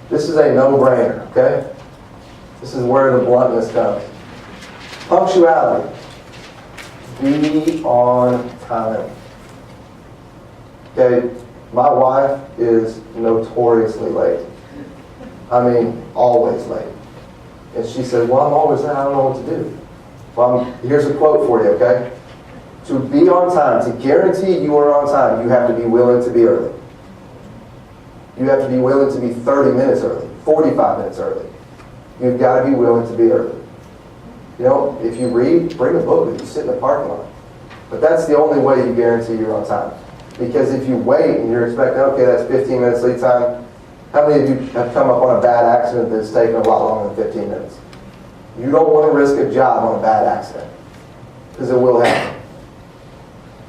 This is a no-brainer, okay? This is where the bluntness comes. Punctuality. Be on time. Okay, my wife is notoriously late. I mean, always late. And she said, well, I'm always late, I don't know what to do. Well, here's a quote for you, okay? To be on time, to guarantee you are on time, you have to be willing to be early. You have to be willing to be 30 minutes early, 45 minutes early. You've got to be willing to be early. You know, if you read, bring a book with you, sit in the parking lot. But that's the only way you guarantee you're on time. Because if you wait and you're expecting, okay, that's 15 minutes lead time, how many of you have come up on a bad accident that's taken a lot longer than 15 minutes? You don't want to risk a job on a bad accident, because it will happen.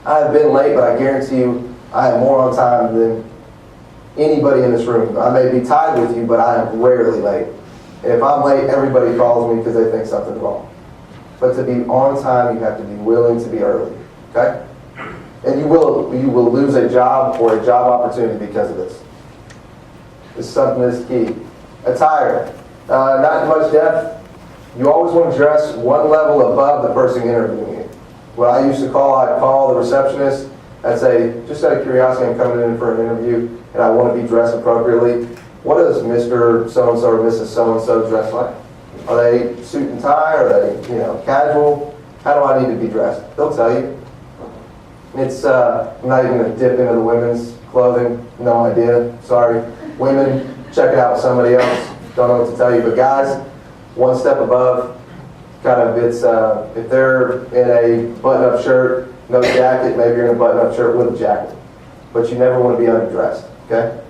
I have been late, but I guarantee you I am more on time than anybody in this room. I may be tied with you, but I am rarely late. And if I'm late, everybody calls me because they think something's wrong. But to be on time, you have to be willing to be early. Okay? And you will lose a job or a job opportunity because of this. This is something that's key. Attire. Not much depth. You always want to dress one level above the person interviewing you. What I used to call, I'd call the receptionist. I'd say, just out of curiosity, I'm coming in for an interview and I want to be dressed appropriately. What does Mr. So-and-so or Mrs. So-and-so dress like? Are they suit and tie? Are they, casual? How do I need to be dressed? They'll tell you. It's, I'm not even going to dip into the women's clothing. No idea. Sorry. Women, check it out with somebody else. Don't know what to tell you. But guys, one step above, kind of, it's, if they're in a button-up shirt, no jacket, maybe you're in a button-up shirt with a jacket. But you never want to be underdressed, okay?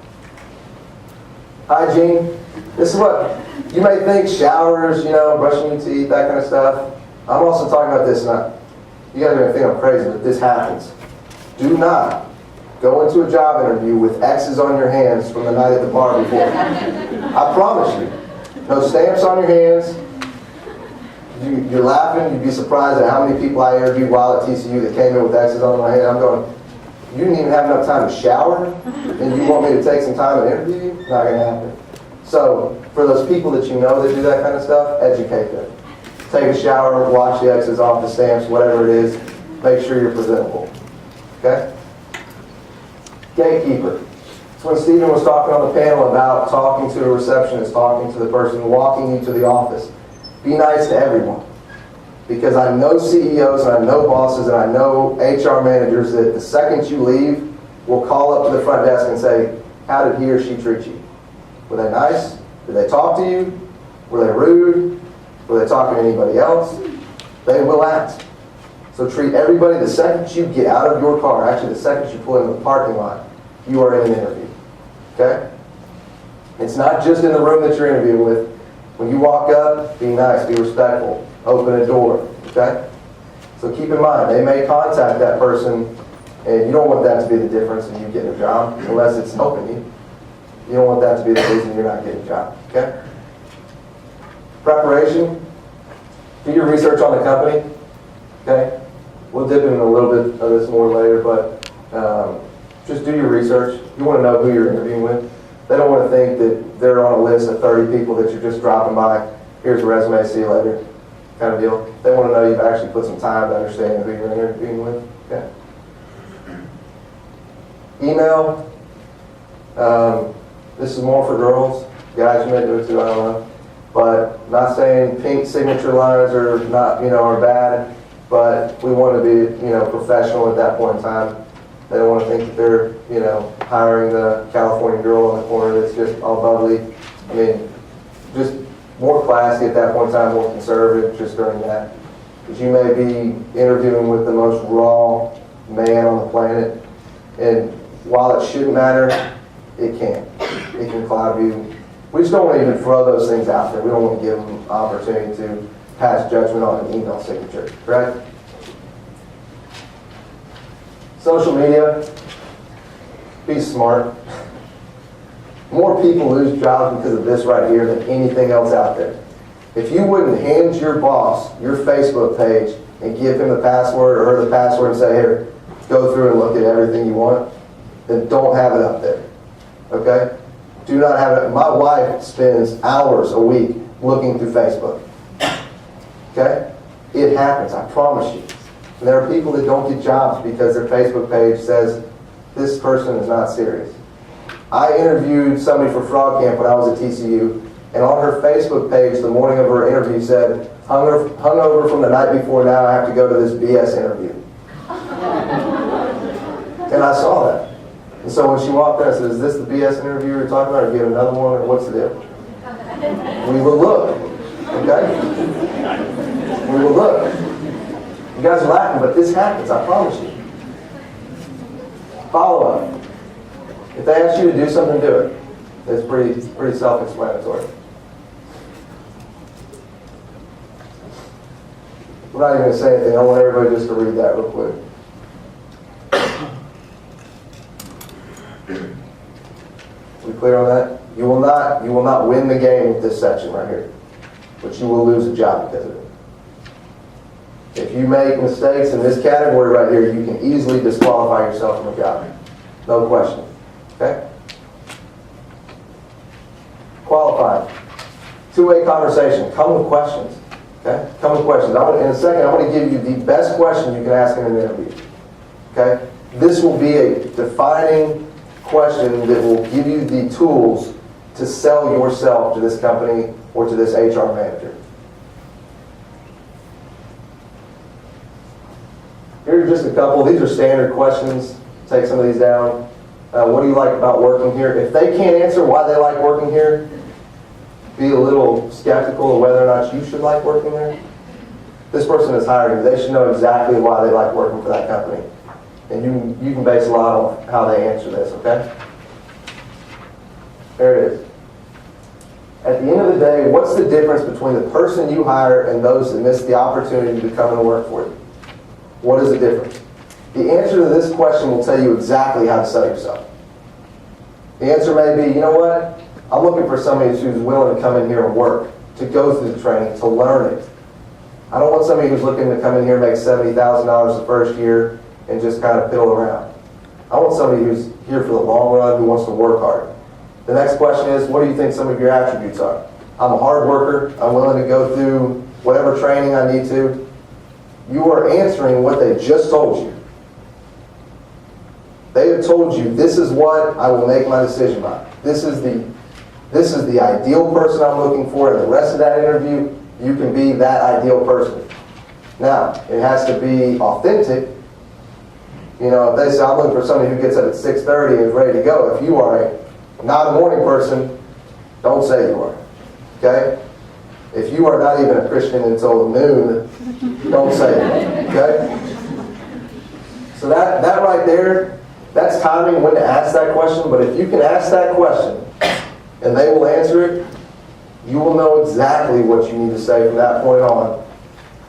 Hygiene. This is what, you may think showers, brushing your teeth, that kind of stuff. I'm also talking about this, you guys are going to think I'm crazy, but this happens. Do not go into a job interview with X's on your hands from the night at the bar before. I promise you. No stamps on your hands. You're laughing. You'd be surprised at how many people I interviewed while at TCU that came in with X's on my hand. I'm going, you didn't even have enough time to shower, and you want me to take some time and interview you? Not going to happen. So, for those people that you know that do that kind of stuff, educate them. Take a shower, wash the X's off the stamps, whatever it is. Make sure you're presentable. Okay? Gatekeeper. So when Stephen was talking on the panel about talking to a receptionist, talking to the person walking you to the office, be nice to everyone. Because I know CEOs and I know bosses and I know HR managers that the second you leave will call up to the front desk and say, how did he or she treat you? Were they nice? Did they talk to you? Were they rude? Were they talking to anybody else? They will act. So treat everybody the second you get out of your car, actually the second you pull into the parking lot, you are in an interview. Okay? It's not just in the room that you're interviewing with. When you walk up, be nice, be respectful, open a door. Okay? So keep in mind, they may contact that person, and you don't want that to be the difference in you getting a job, unless it's helping you. You don't want that to be the reason you're not getting a job. Okay? Preparation. Do your research on the company. Okay? We'll dip into a little bit of this more later, but just do your research. You want to know who you're interviewing with. They don't want to think that they're on a list of 30 people that you're just dropping by. Here's a resume, see you later, kind of deal. They want to know you've actually put some time to understand who you're interviewing with. Okay? Email. This is more for girls. Guys, you may do it too, I don't know. But not saying pink signature lines are not, are bad, but we want to be, professional at that point in time. They don't want to think that they're, hiring the California girl in the corner that's just all bubbly. I mean, just more classy at that point in time, more conservative just during that. Because you may be interviewing with the most raw man on the planet, and while it shouldn't matter, it can. It can cloud you. We just don't want to even throw those things out there. We don't want to give them opportunity to pass judgment on an email signature, right? Social media, be smart. More people lose jobs because of this right here than anything else out there. If you wouldn't hand your boss your Facebook page and give him the password or her the password and say, here, go through and look at everything you want, then don't have it up there. Okay? Do not have it. My wife spends hours a week looking through Facebook. Okay? It happens, I promise you. And there are people that don't get jobs because their Facebook page says, this person is not serious. I interviewed somebody for Frog Camp when I was at TCU, and on her Facebook page the morning of her interview said, hungover from the night before, now I have to go to this BS interview. And I saw that. And so when she walked in, I said, is this the BS interview you're talking about, or get another one, or what's the deal? We will look, okay? We will look. You guys are laughing, but this happens, I promise you. Follow up. If they ask you to do something, do it. It's pretty self-explanatory. We're not even going to say anything. I want everybody just to read that real quick. We clear on that? You will not win the game with this section right here, but you will lose a job because of it. If you make mistakes in this category right here, you can easily disqualify yourself from a job. No question. Okay? Qualified. Two-way conversation. Come with questions. Okay? Come with questions. In a second, I want to give you the best question you can ask in an interview. Okay? This will be a defining question that will give you the tools to sell yourself to this company or to this HR manager. Here are just a couple. These are standard questions. Take some of these down. What do you like about working here? If they can't answer why they like working here, be a little skeptical of whether or not you should like working there. This person is hired you. They should know exactly why they like working for that company. And you can base a lot on how they answer this, okay? There it is. At the end of the day, what's the difference between the person you hire and those that miss the opportunity to come and work for you? What is the difference? The answer to this question will tell you exactly how to sell yourself. The answer may be, you know what? I'm looking for somebody who's willing to come in here and work, to go through the training, to learn it. I don't want somebody who's looking to come in here and make $70,000 the first year and just kind of piddle around. I want somebody who's here for the long run, who wants to work hard. The next question is, what do you think some of your attributes are? I'm a hard worker. I'm willing to go through whatever training I need to. You are answering what they just told you. They have told you, this is what I will make my decision by. This is the ideal person I'm looking for. And the rest of that interview, you can be that ideal person. Now, it has to be authentic. You know, if they say, I'm looking for somebody who gets up at 6:30 and is ready to go. If you are not a morning person, don't say you are. Okay? If you are not even a Christian until noon, don't say it. Okay? So that right there, that's timing when to ask that question. But if you can ask that question and they will answer it, you will know exactly what you need to say from that point on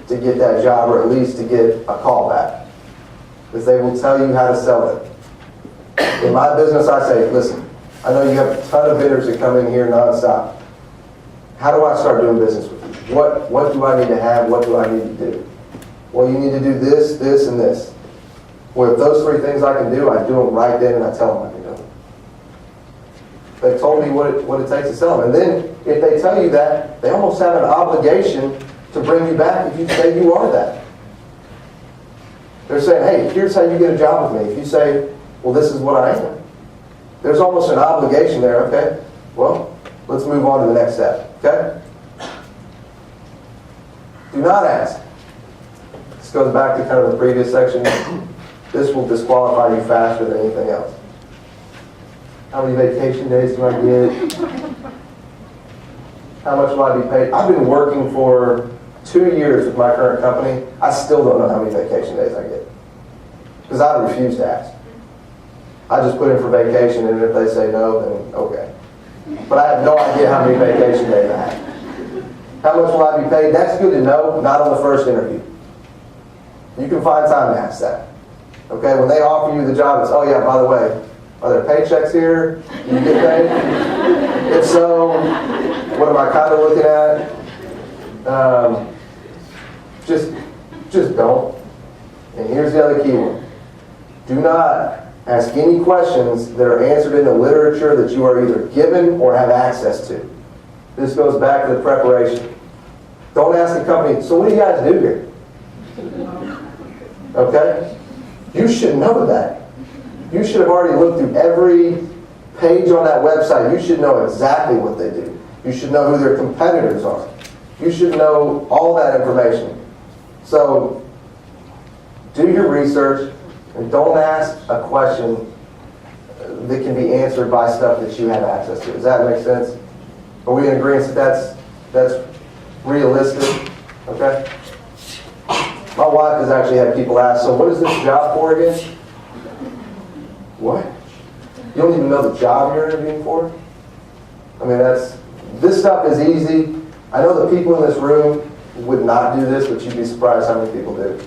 to get that job, or at least to get a call back. Because they will tell you how to sell it. In my business, I say, listen, I know you have a ton of bidders that come in here nonstop. How do I start doing business with you? What do I need to have? What do I need to do? Well, you need to do this, this, and this. Well, if those three things I can do, I do them right then and I tell them I can do them. They've told me what it takes to sell them. And then, if they tell you that, they almost have an obligation to bring you back if you say you are that. They're saying, hey, here's how you get a job with me. If you say, well, this is what I am. There's almost an obligation there, okay? Well, let's move on to the next step, okay? Do not ask. This goes back to kind of the previous section. This will disqualify you faster than anything else. How many vacation days do I get? How much will I be paid? I've been working for 2 years with my current company. I still don't know how many vacation days I get. Because I refuse to ask. I just put in for vacation, and if they say no, then okay. But I have no idea how many vacation days I have. How much will I be paid? That's good to know, not on the first interview. You can find time to ask that. Okay, when they offer you the job, it's, oh yeah, by the way, are there paychecks here? Do you get paid? If so, what am I kind of looking at? Just don't. And here's the other key one. Do not Ask any questions that are answered in the literature that you are either given or have access to. This goes back to the preparation. Don't ask the company, so what do you guys do here? Okay? You should know that. You should have already looked through every page on that website. You should know exactly what they do. You should know who their competitors are. You should know all that information. So, do your research and don't ask a question that can be answered by stuff that you have access to. Does that make sense? Are we in agreement that that's realistic? Okay? My wife has actually had people ask, so what is this job for again? What? You don't even know the job you're interviewing for? I mean, this stuff is easy. I know the people in this room would not do this, but you'd be surprised how many people do.